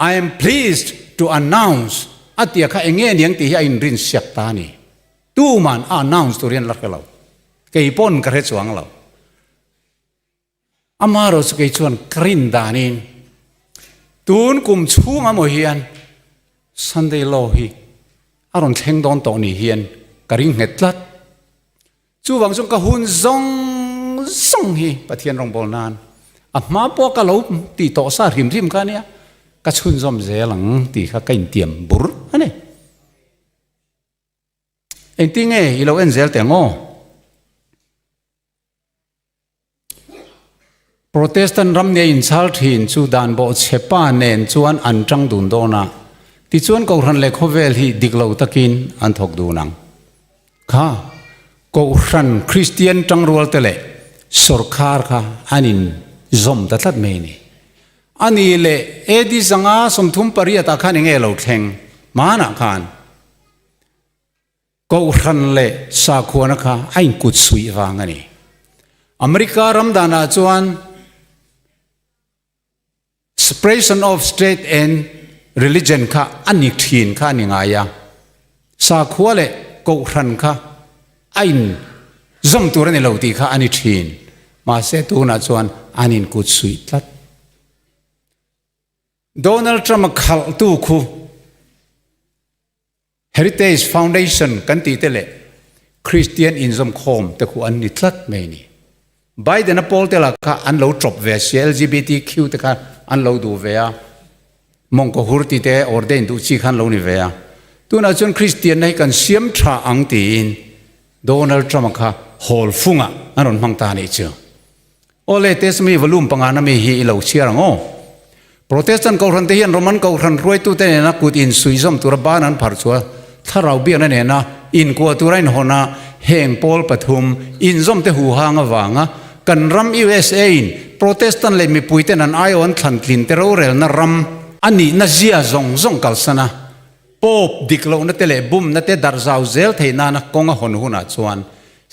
I am pleased to announce อัตยาค่ะเองเงี้ยยังตีให้อินรินเสียตานี่ตู้มัน announce ตัวเรียนลักเราเกี่ยปนกระเทศสวงเราอามาเราสกัยชวนกรินดานินตูนกุมชูงอโมเฮียนซันเดย์โลฮีอารอนเทงดอนตอนี่เฮียนกริงเน็ตลัดจู่วังจงกะหุนซงฮีปะเทียนรองบอลนานอามาพวกกะเราตีโตซาริมกันเนี่ยกะชุนซอมเซลังตีข้ากินเตียมบุร์อันนี้เอ็งติงอีเราเอ็นเซลแต่งอโปรเตสแตนต์รำเนียอินซัลทินจูดานบอกเชป้าเนนจวนอันจังดุนโดนะที่จวนกูรันเล็กโคเวลฮีดิกลาวตะกินอันทกดูนังข้ากูรันคริสเตียนจังรัวเตเลสุรคาร์ค่ะอันนี้ซอมตัดตัดเมนี่อันนี้เลยเอดีสังอาสมทุมปริยตาขันเองเอเราแทงมาหนักขันกูรันเลยสาขวนะคะไอ้กุดสุยวางอันนี้อเมริการัมดานาจวน separation of state and religion ค่ะอันนี้ทีนค่ะนี่ไงยะสาขวเลยกูรันค่ะไอ้ซอมตัวนี้เราตีค่ะอันนี้ทีนมาเสตุนาจวนอันนี้กุดสุยตัดโดนัลด์ทรัมป์ขัลตูคู Heritage Foundation กันตีเตเลคริสเตียนอินซอมคอมแต่คูอันนี้ตัดไม่นี่ไบเดนพอลเตล่าค่ะอันเราจบเวส LGBTQ แต่ค่ะอันเราดูเวียมงกุฎที่เตออร์เดนดูชีขันเรานี่เวียตัวนั้นจนคริสเตียนให้กันเสียมชาอังตีนโดนัลด์ทรัมป์ค่ะฮอลฟุงอ่ะอันนั้นมังตานี่เจ้าโอเลเตสมีวอลุ่มปังงานมีฮีเราเชียร์งอโปรเตสแตนต์เขารันเทียนโรมันเขารันรวยตัวเตนะกูอินสุยซอมตัวบ้านั้นผ่านชัวถ้าเราเบี้ยนั่นเองนะอินกัวตัวไรน์หน้าเฮงปอลปฐุมอินซอมเตหูหางวางะกันรัม USA โปรเตสแตนต์เลยมีปุยเตนันไอออนขันลินเตโรเรลนะรัมอันนี้น่าเสียซงกัลสนะป๊อบดิกโลนั่นเตเลบุมนั่นเตดาร์ซาวเซลเทน่านักกงหอนหุนาชวน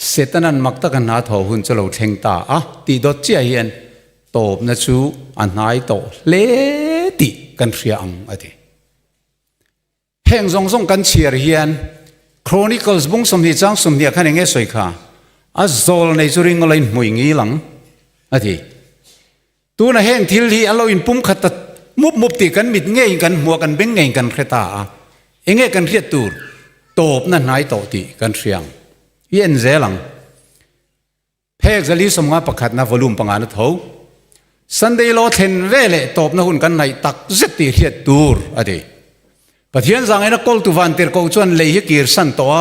เสตนันมักตะกันหาทอหุ่นจะเราเทงตาตีดอดเจียเฮียนตบนะชูอันไหนโตเลติกันเสียงอะไรแห่งซงกันเชียร์เฮียน Chronicles บุ้งสมนิจังสมเนียขันเองสวยค่ะโซลในจุริงอะไรมวยงี้หลังอะไรตัวน่ะแห่งทิลที่เราอินปุ่มขัดมุบตีกันมิดเงี้ยกันหัวกันเบ่งเงี้ยกันเคตาเองกันเรียดตูตบนั่นไหนโตติกันเสียงเย็นเจลังเพกจะลิสมงาประคัดนะวอลุ่มปังงานเท่าสันเดย์โลเทนเวเลตบนะหุ่นกันในตักเจติเรียดตูร์อะไรปะเทียนสังเกตกอลตุวันเตอร์กูชวนเลยฮิกิร์สันตัว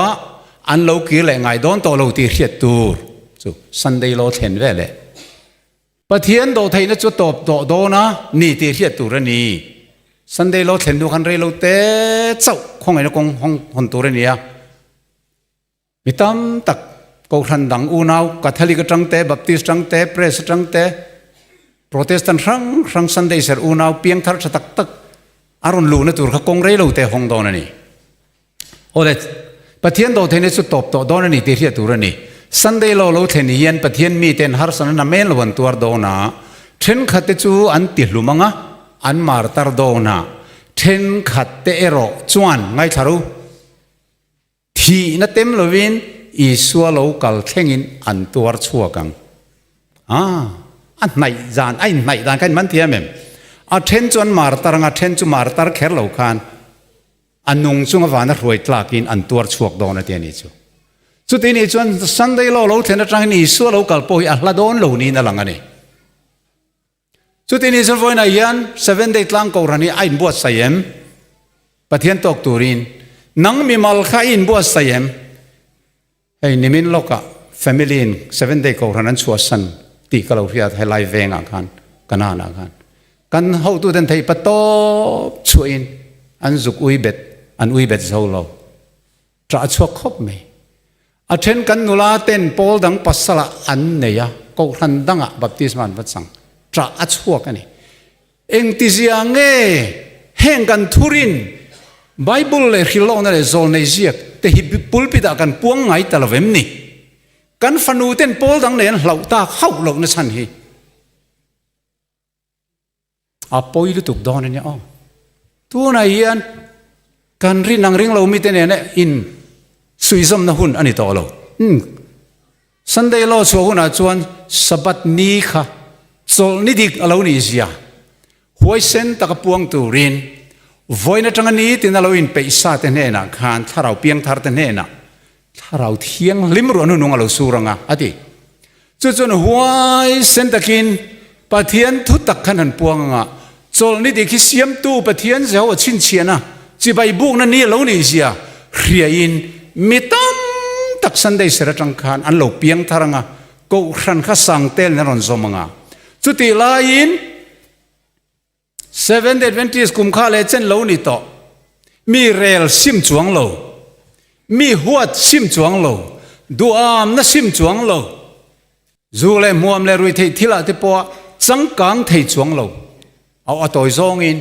อันเรากิร์เลยไงโดนตัวเราตีเรียดตูร์สุสันเดย์โลเทนเวเลปะเทียนโดไทยนะจุดตบโดนะนี่ตีเรียดตูร์นี่สันเดย์โลเทนดูคันเรเราเตะเจ้าคงไงนะคงหนตูร์นี่มิตามตักกูรันดังอูนาวคาทอลิกจังเตะบัพติสต์จังเตะเพรสจังเตะโปรเตสแตนต์รังซันเดย์เซอร์อูนาวเพียงทาร์ชตักอารมณ์ลูนตัวเขาคงเรลูเตะหงโดนนี่โอ้เด็ดปะเทียนโดเทนิสุดตบโตโดนนี่เทียตัวนี่ซันเดย์โลเทนิยันปะเทียนมีเทนฮาร์สันนาเมลวันตัวโดนาเทนขัดจูอันติลุมังะอันมาร์ตาร์โดนาเทนขัดเตเอโรจวนไงทารุที่นั่นเต็มลวินอีสัวโลกัลเทงินอันตัวชัวกัง อันไหนจานไอ้ไหนจานกันมันเทียมเอ็มอันเทนจวนมาร์ตาร์งอันเทนจวนมาร์ตาร์แค่เหล่าคันอันนุ่งจุงวานรวยตลากินอันตัวชวกโดนเตียนี่จูสุดที่นี่จวนสันได้เราเทนจังนี่สัวเรากัลปอยอัลลาโดนเหล่านี้นั่นหลังอันนี้สุดที่นี่จวนวันยัน7 day ตั้งกูรันนี่ไอ้บวชใส่เอ็มปะเทียนตกตูรินนังมีมัลคาอินบวชใส่เอ็มไอ้นิมินโลกะ family in 7 day กูรันนั้นชัวสันตีกะเราเพียรให้ไล่เวงอาการกันนานาการกันเขาตัวเดินไทยปะโตช่วยอันจุกอุยเบ็ดอันอุยเบ็ดเจ้าเราจะชัวครบไหมอาเช่นกันนุลาเต้นโพลดังปัสสละอันเนี่ยกูรันดังอ่ะบัพติศมันวัดสังจะชัวกันนี่เองติเสียงเง่แห่งกันทุรินไบเบิลเลยฮิโลนั่นเลยโซนในเสียกแต่ฮิปุลปิดากันพวงไงแต่ละเวมนี่กันฟันูเต้นโพลดังเนี่ยเหล่าตาเข้าหลงในสันฮีอาปอยลุตุกดอนเนี่ยอ๋อตัวนายยันกันรินังริงเรามีแต่เนี่ยอินสุยซมนะหุ่นอันนี้ต่อเราสันเดย์เราชัวหุ่นอาจวนสบัดนี้ค่ะโซลนิดิกเรานี่เสียหัวเส้นตะกพวงตูรินวันนั้นจังนี้ที่เราอินไปซาเตเนน่ะขานถ้าเราเพียงทาร์เตเนน่ะถ้าเราเที่ยงลิมรัวนุ่งเราสูรังอ่ะอดีจนหัวเส้นตะกินปะเทียนทุตักขันพวงอ่ะโซลนิดิกเสียมตู้ปะเทียนเจ้าชินเชียนะจีใบบุกนั่นนี่เรานี่เสียเรียนมิตรตักสันได้เสร็จจังขานอันเราเพียงทารังอ่ะก็ขันข้าสังเตลนรอนสมังอ่ะสุดที่ลายิน7 day Adventist กุมข้าเลเจนเหล่านี้ต่อมีเรลซิมจวงเหล่ามีหัวซิมจวงเหล่าดูอามน่ะซิมจวงเหล่าจูเลมัวมเลรุยเททิลาเตปัวจังกังเทจวงเหล่าเอาตัวซองอิน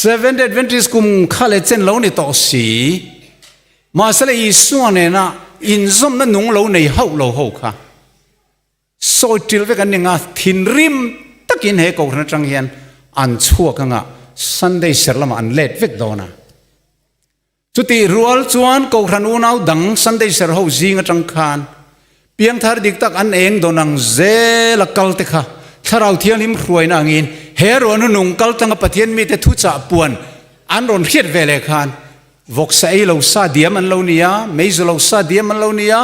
7 day Adventist กุมข้าเลเจนเหล่านี้ต่อสีมาสละอีส่วนเนี่ยนะอินซอมนั่นนุ่งเหล่าในเฮาเหล่าเฮาค่ะโซจิลเวกันเนี่ยงาทินริมตะกินเหกอกนัจังเฮียนอันชั่วกังอ่ะสันได้เสร็จแล้วมันเล็ดเวกโดนะจุดที่รัวจวนกอกรันอุนเอาดังสันได้เสร็จเขาจิงจังคานเพียงทาร์ดิกตักอันเองโดนังเจลกัลเตค่ะถ้าเราเที่ยงลิมรวยนางอินเฮโรนุนุงกัลตังปะเทียนมีแต่ทุจ่าปวนอันรอนเฮียดเวเลคานวกใส่เราซาเดียมันเราเนี่ยไม่จะเราซาเดียมันเราเนี่ย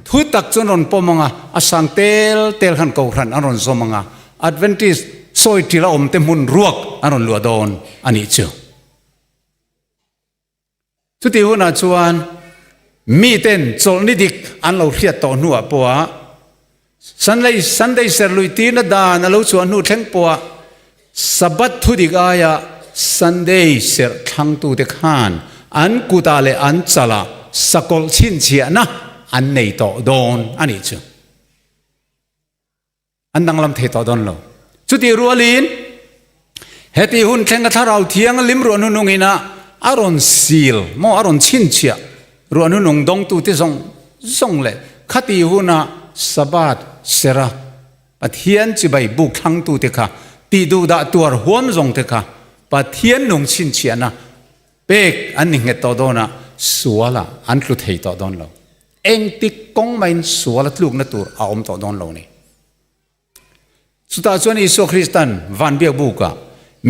ทุตักจนรอนปมังอ่ะอาสังเตลขันกอกรันอันรอนสมังอ่ะ Adventistซอยที่เราอมเต็มมุนรวกอันรอนลัวโดนอันนี้เจ้าสุดที่หัวหน้าชวนมีเต้นโจลนิดิกอันเราเรียกต่อหนัวปัวสันได้เสรุยตีนดานเราชวนหนูเท่งปัวสบัดทุดิกอายะสันได้เสรทั้งตูเด็กฮานอันกุตาเลอันจลาสกอลชินเชียนะอันในต่อโดนอันนี้เจ้าอันดังลำเทต่อโดนเราสุดที่รัวลินเหตุหุ่นแข่งกับถ้าเราเที่ยงลิมรัวนุงอินะอารอนซีลมออารอนชินเชียรัวนุงดงตูที่ส่งเลยขัดหุ่นน่ะสบัดเสระปะเทียนจีใบบุกทั้งตูเตค่ะตีดูดาตัวหัวมจงเตค่ะปะเทียนนุงชินเชียนะเป็กอันนี้เหตุต่อโดนนะสัวละอันลุดเหตุต่อโดนเราเองติกงไม่สัวละลูกนั่นตัวเอาอมต่อโดนเรานี่สุดท้ายส่วนอิสุคริสตันวันเบียบุกะ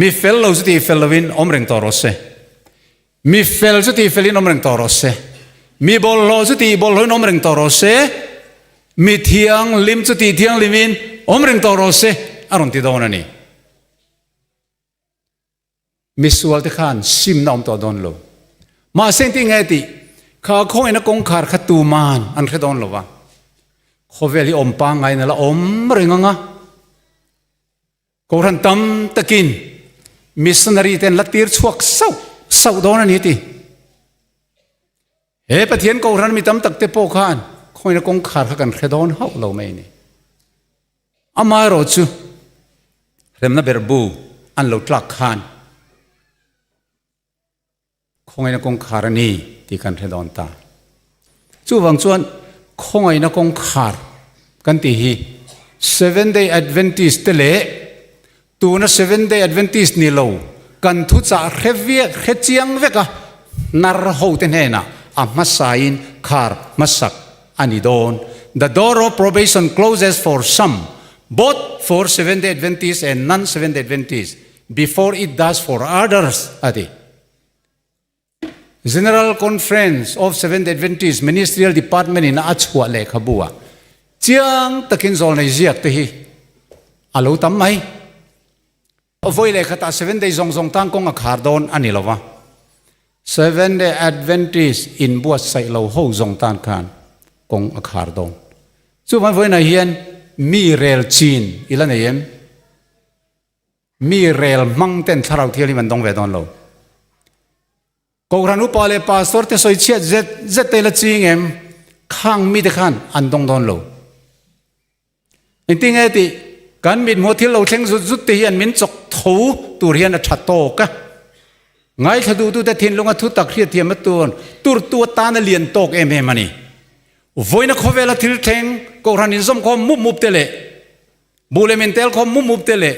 มีเฟลเราสุดที่เฟลวินอมเริงต่อรสเซมีเฟลสุดที่เฟลินอมเริงต่อรสเซมีบอลโลสุดที่บอลโลนอมเริงต่อรสเซมีเทียงลิมสุดที่เทียงลิมินอมเริงต่อรสเซอารมณ์ที่โดนนี่มีส่วนที่ขันซิมน้อมต่อโดนโลมาเส้นที่ไงติข้าคงนักกงขาดขัดตูมานอันแค่โดนโลวะเขาเวลีอมปังไงนั่นละอมเริงงะกูรันตั้มตะกินมิสนารีเต็นลัตตีร์ชวกเศร้าโดนนี่ทีเฮ้ปะเทียนกูรันมีตั้มตักเตโปขานคอยนักกงขาดกันแค่โดนเขาเราไม่นี่อามาโรจูเริ่มนับเบอร์บูอันเราตลักขานคอยนักกงขาดนี่ที่กันแค่โดนตาจู่บางส่วนคอยนักกงขาดกันที่ฮี7 day Adventistเตเลตัวนั้น7 day Adventistนี่เรากันทุจ่าเรเวียเรจียงเวกะนารหูเทนเฮนะอามาสายน์คาร์มาสักอันนี้โดน The door of probation closes for some both for Seventh-day Adventists and non-Seventh-day Adventists before it does for others adi General Conference of Seventh-day Adventists Ministerial Department in achwa le khabua chiang takin zol nei ziak te hi alo tam mai voi le khata 7 day zong tang kong akhar don ani lova 7 day Adventist in buat sai lo ho zong tan khan kong akhar don chu man voi na hian mi rel chin ila nei em mi rel mang ten tharau thiali man dong ve don lo ko ranu pale pastor te soi chiat zet te la ching em khang mi te khan an dong don lo ting eti kan mit mo thil lo thleng zut te hian min chok tho tur hian a that to ka ngai thadu tu te thin lunga thu tak hria thiam atun tur tu ta na lian tok em em ani voina khovela thil thleng ko ranin zom khom mup te le bulementel khom mup te le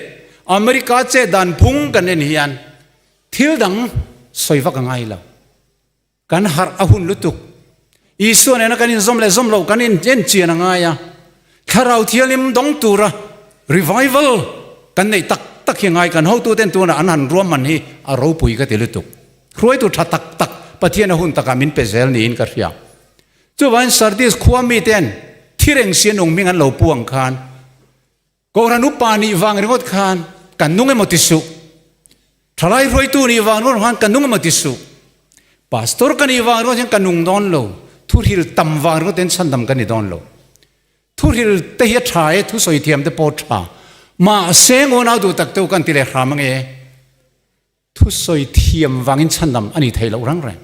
America che dan phung kan en hian thil dang soiwa ka ngai la kan har ahun lutuk isu ne na kanin zom le zom lo kanin jen chian nga ya tharau thialim dong tura revival kan nei tak hi ngai kan ho tu ten tu na an han ruam man hi a ro pui ka te lutuk roi tu tha tak pathian hun taka min pe zel ni in ka ria chu wan sardis khuami ten thireng sian ong ming an lo puang khan ko ranu pani wang ringot khan kan nunge motisu thalai roi tu ni wang ro han kan nunge motisu pastor kan ni wang ro kan nung don lo thu hil tam wang ro ten chandam kan ni don lo thu hil te hi thai thu soi thiam te po tha ma seng on out tak tu kan ti le hram nge thu soi thiam wangin chandam ani thai lo rang rang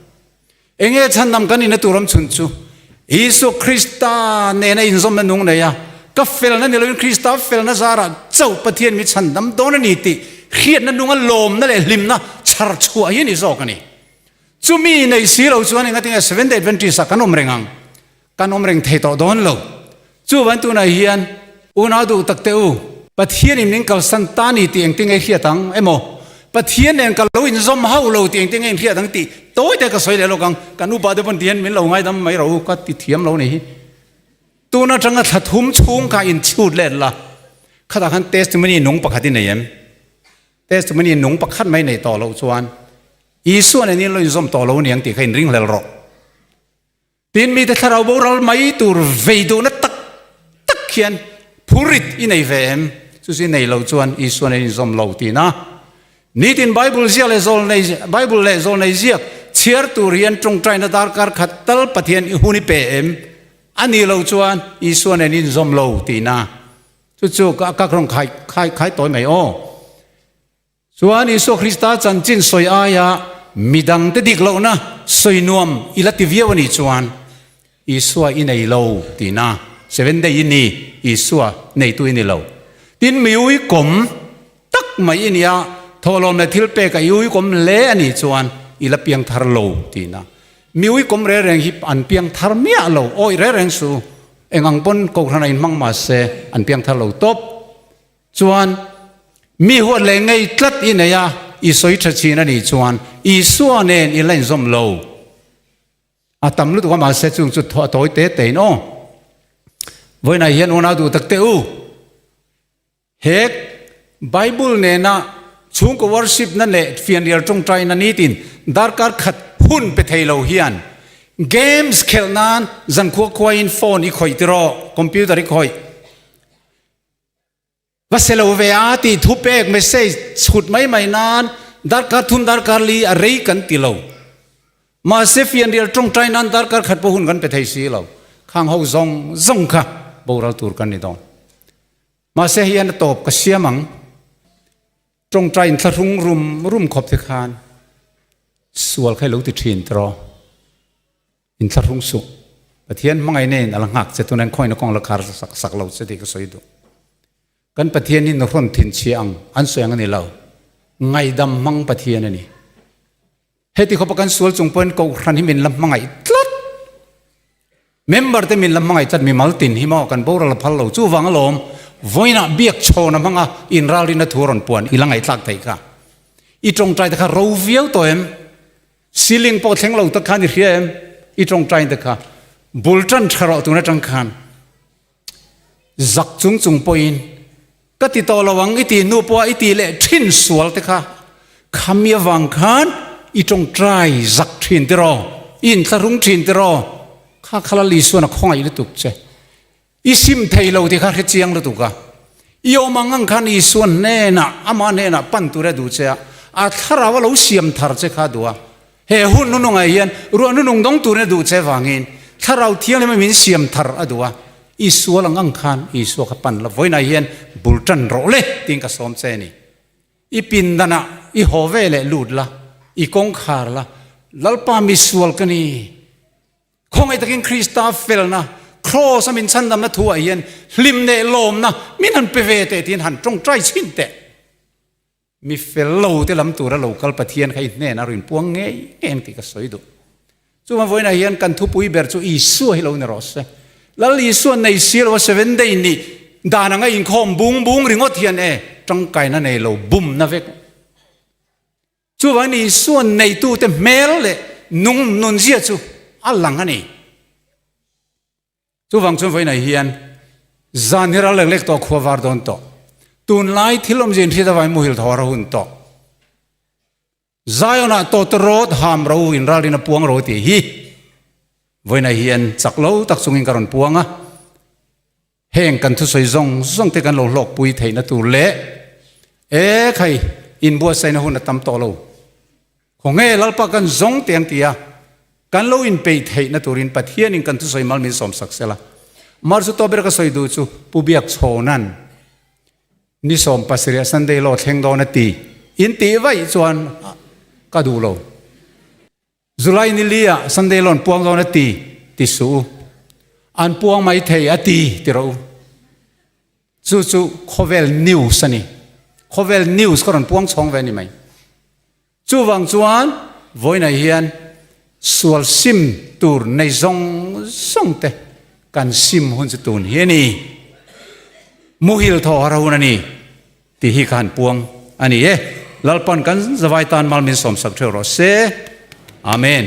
enge chandam kan ni na turam chun chu Isu Krista ne na in zom na nung na ya ka fel na ni lo Krista fel na zara chau pathian mi chandam don ni ti khiat na nunga lom na le lim na char chua hi ni zo kani chu mi nei si lo chuan nga tinga 7 day Adventist kan om reng thei to don lo chu wan tu na hian una du tak te u pathian im ning kal san ta ni ti eng tinga khiatang emo pathian en kal lo in zom hau lo ti eng tinga en khiatang ti toi te ka soi le lo kang kanu ba de ban tian min lo ngai dam mai ro ka ti thiam lo ni hi tu na tanga thathum chung ka in chut le la khata khan testimony nong pakhat nei em testimony nong pakhat mai nei to lo chuan isu ne ni lo in zom to lo ni ang ti khain ring lel ro tin mi te tharau boral mai tur veido na tak khian purit in ei vem chu si nei lo chuan isu ne in zom lo ti na ni tin Bible zia le zol nei zia chiar tur hian trong trai na dar kar khatal pathian i huni pe em ani lo chuan isu ne in zom lo ti na chu ka krong khai toy mai o chuan isu Krista chan chin soi aya midang te dik lo na soi nuam ilati viawani chuan isua inei lo ti na 7 day ini isua nei tu ini lo tin miui kom tak mai inia tholom le thil pe ka yui kom le ani chuan ila piang thar lo ti na miui kom re reng hip an piang thar mia lo oi re reng su engang pon ko khana in mang ma se an piang thar lo top chuan mi ho le ngei tlat ineya i soi thachi na ni chuan i suwa nen i lain zom lo atam lu to ma se chung chu tho toi te no voi na hian ona du tak te u hek Bible ne na chung ko worship na le fian rial tong trai na ni tin darkar khat hun pe thailo hian games khelnan zan kho in phone i khoi tiro computer i khoi vaselo ve ati thu pek message chut mai nan darkar thun darkar li a rei kan tilo ma se fian rial tong trai nan darkar khat po hun kan pe thai si lo khang ho zong kha boral tur kan ni don ma se hian top ka siamang trong trai in tharung rum khop the khan sual khai lo ti thin tro in tharung su pathian mangai nen ala ngak che tunan khoi na kong la khar sak lo che ti ka soi do kan pathian in ron thin chiang an soyang ani lo ngai dam mang pathian ani heti khopa kan sual chung pon ko ran hi min lam mangai tlat member te min lam mangai chat mi maltin hi mo kan boral phal lo chu wang lom voina biak chona manga in ralri na thuron puan ilangai tlak thai ka i trong trai ta kha ro viau to em ceiling po thleng lo ta khan ni hiam i trong trai ta kha bultan tharo tu na tang khan zak chung point ก็ติดต่อระวังอิตีนูปัวอิตีเละทิ้นสวลเตค่ะคำมีวังคันอีตรงใจจักทิ้นตรออินทรุงทิ้นตรอข้าขลาลีส่วนข้องอีตุกเจอีซิมไทยเราที่ข้าเขียงเราตุกะอีโอมังงังคันอีส่วนเน่น่ะอามาเน่น่ะปันตุเรดูเจอาทาราว่าเราเสียมทาร์เจข้าดัวเฮหุ่นนุ่งไงยันรัวนุ่งดงตุเรดูเจวังอินถ้าเราเที่ยงเลยไม่มีเสียมทาร์อดัวอีส่วนงังคันอีส่วนขับปันละไว้ในยันบุลตันโรเล่ติงกับสมเจนี่อีปินดานะอีฮอเวเลลูดละอีกงคาร์ละลัลปามิสวลกันนี่คงไอ้ตะกินคริสตาเฟลนะครอสมินชันดำนะทัวเย็นลิมเนลมนะมินันเปเวเตตินหันตรงใจชินเตมีเฟลโลที่ลำตัวเราคัลปะเทียนใครเน่นารินพวงเงี้ยเอ็นติกสวยดูจู่มาไว้ในยันกันทุบปุยเบอร์จู่อีสัวให้เราเนรอสแล้วอีสัวในเสียว่าเซเว่นเดย์นี่ดานังอินคอมบุ้งบุ้งริงอเทียนจังไก่นั่นเราบุ้มนะเวกจู่วันนี้ส่วนในตู้เต็มเมลเลยนุ่งนุนเสียจู่อัลลังอันนี้จู่วังชนไว้ในเฮียนจานที่เราเล็กๆต่อขวาวาร์ดอนต่อตุนไล่ที่ลมเย็นที่ตะวันมุหิลทอราหุนต่อใจน่ะต่อตรอดหามเราอินราลินปวงเราตีฮีไว้ในเฮียนจักเล่าตักสุงินการันปวงอ่ะแห่งกันทุสอยซงเตกันหลอกปุยไทยนัตูเละใครอินบัวไซนหุ่นตั้มโตเราคงลัลปะกันซงเตียงเตียกันเราอินเปย์ไทยนัตูรินปัทเทียนินกันทุสอยมัลมินสมศักดิ์เสละมาร์สุตอเบรกสอยดูจูปูเบียกโซนันนิสมปัสเรียสันเดโลเทงโดนตีอินตีไว้ส่วนก็ดูเราจุลัยนิเลียสันเดโลนปวงโดนตีติสูอันปวงไม่เทียตีติเราจู่ๆโคเวลนิวส์นี่โคเวลนิวส์ก็รันปวงช่องเวนี่ไหมจู่วังจวนไว้ในเฮียนสวลซิมตูร์ในซงเตกันซิมหุ่นสตูนเฮียนี่มุฮิลทอราหุนนี่ที่ฮิการปวงอันนี้ลัลปันกันสบายตานมัลมินสมศักดิ์เทโรเซอาเมน